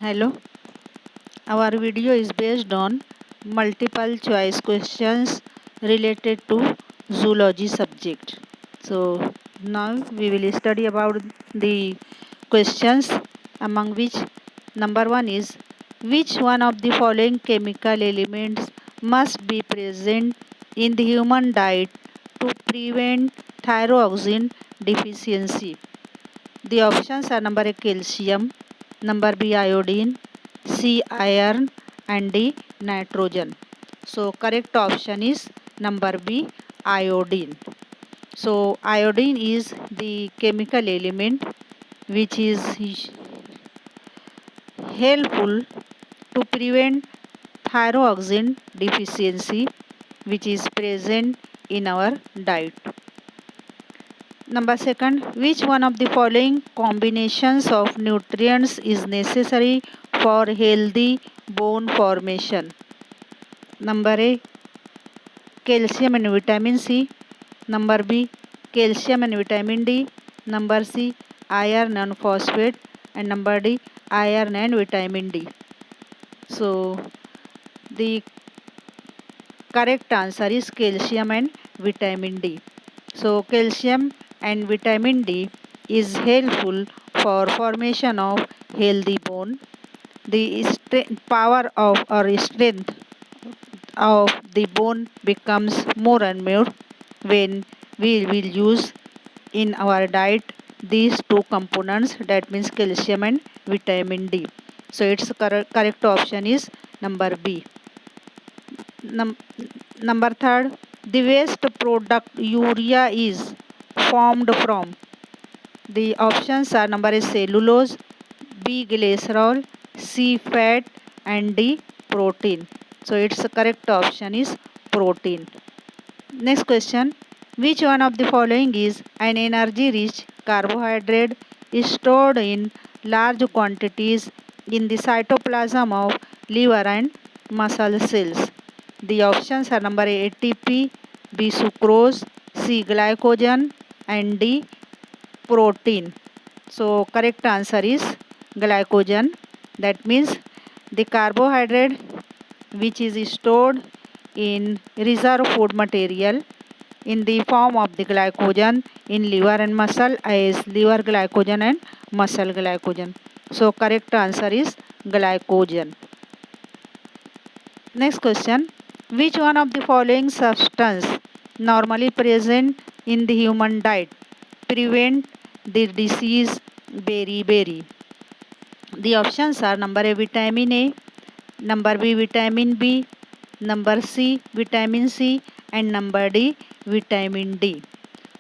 Hello, our video is based on multiple choice questions related to zoology subject. So now we will study about the questions, among which number one is, which one of the following chemical elements must be present in the human diet to prevent thyroxine deficiency? The options are number A calcium, number B iodine, C iron, and D nitrogen. So correct option is number B iodine. So iodine is the chemical element which is helpful to prevent thyroxine deficiency which is present in our diet. Number second, which one of the following combinations of nutrients is necessary for healthy bone formation? Number A, calcium and vitamin C. Number B, calcium and vitamin D. Number C, iron and phosphate. And number D, iron and vitamin D. So, the correct answer is calcium and vitamin D. So calcium and vitamin D is helpful for formation of healthy bone. The power of or strength of the bone becomes more and more when we will use in our diet these two components, that means calcium and vitamin D. So its correct option is number B. Num- Number third, the waste product urea is formed from. The options are number A cellulose, B glycerol, C fat, and D protein. So its correct option is protein. Next question, which one of the following is an energy rich carbohydrate is stored in large quantities in the cytoplasm of liver and muscle cells? The options are number A ATP, B sucrose, C glycogen, and D protein. So correct answer is glycogen. That means the carbohydrate which is stored in reserve food material in the form of the glycogen in liver and muscle as liver glycogen and muscle glycogen. So correct answer is glycogen. Next question, which one of the following substance normally present in the human diet prevent the disease beriberi? The options are number A vitamin A, number B vitamin B, number C vitamin C, and number D vitamin D.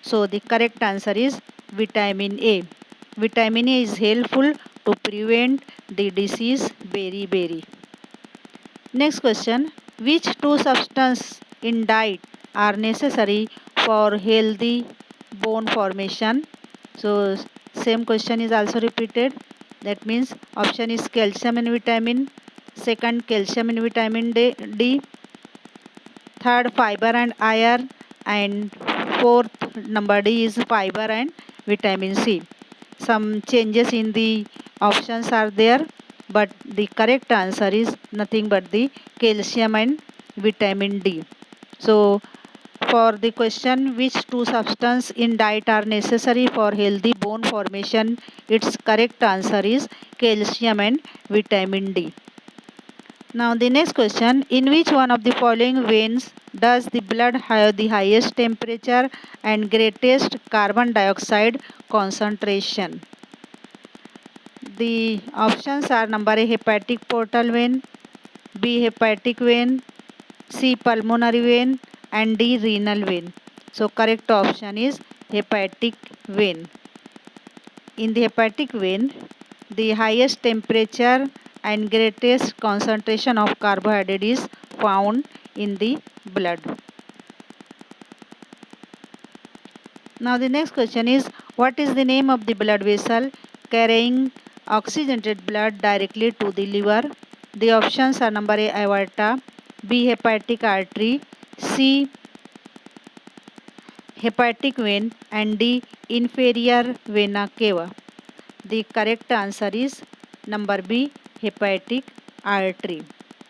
So the correct answer is vitamin A. Vitamin A is helpful to prevent the disease beriberi. Next question, which two substances in diet are necessary for healthy bone formation? So same question is also repeated. That means option is calcium and vitamin, second calcium and vitamin D, third fiber and iron, and fourth number D is fiber and vitamin C. Some changes in the options are there, but the correct answer is nothing but the calcium and vitamin D. So for the question, which two substances in diet are necessary for healthy bone formation, its correct answer is calcium and vitamin D. Now the next question, in which one of the following veins does the blood have the highest temperature and greatest carbon dioxide concentration? The options are number A hepatic portal vein, B hepatic vein, C pulmonary vein, and D renal vein. So correct option is hepatic vein. In the hepatic vein, the highest temperature and greatest concentration of carbohydrate is found in the blood. Now the next question is, what is the name of the blood vessel carrying oxygenated blood directly to the liver? The options are number A aorta, B hepatic artery, C hepatic vein, and D inferior vena cava. The correct answer is number B hepatic artery.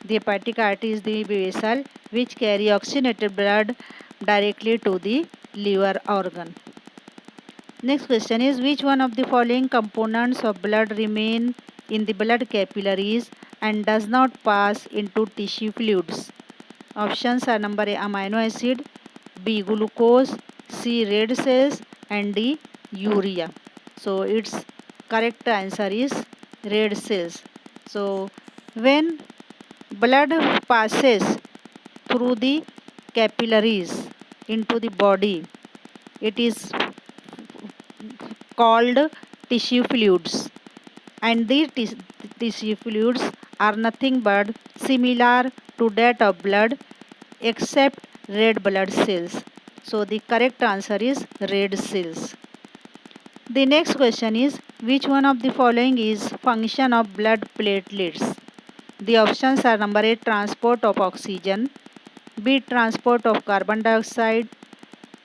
The hepatic artery is the vessel which carry oxygenated blood directly to the liver organ. Next question is, which one of the following components of blood remain in the blood capillaries and does not pass into tissue fluids? Options are number A amino acid, B glucose, C red cells and D urea. So its correct answer is red cells. So when blood passes through the capillaries into the body, it is called tissue fluids, and these tissue fluids are nothing but similar to that of blood except red blood cells. So the correct answer is red cells. The next question is, which one of the following is function of blood platelets? The options are number A transport of oxygen, B transport of carbon dioxide,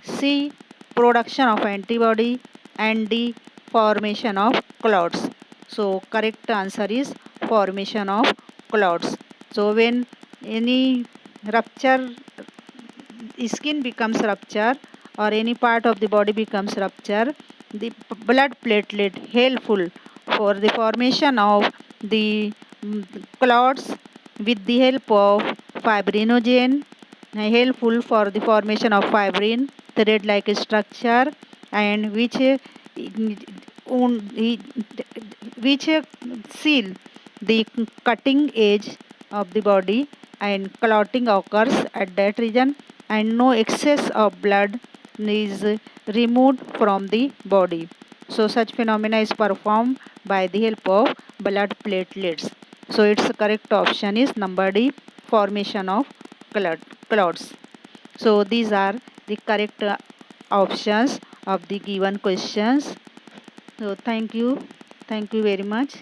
C production of antibody and D formation of clots. So correct answer is formation of clots. So when any rupture, skin becomes rupture or any part of the body becomes rupture, the blood platelet helpful for the formation of the clots with the help of fibrinogen, helpful for the formation of fibrin thread like structure, and which seal the cutting edge of the body, and clotting occurs at that region and no excess of blood is removed from the body. So such phenomena is performed by the help of blood platelets. So its correct option is number D formation of clots. So these are the correct options of the given questions. So thank you very much.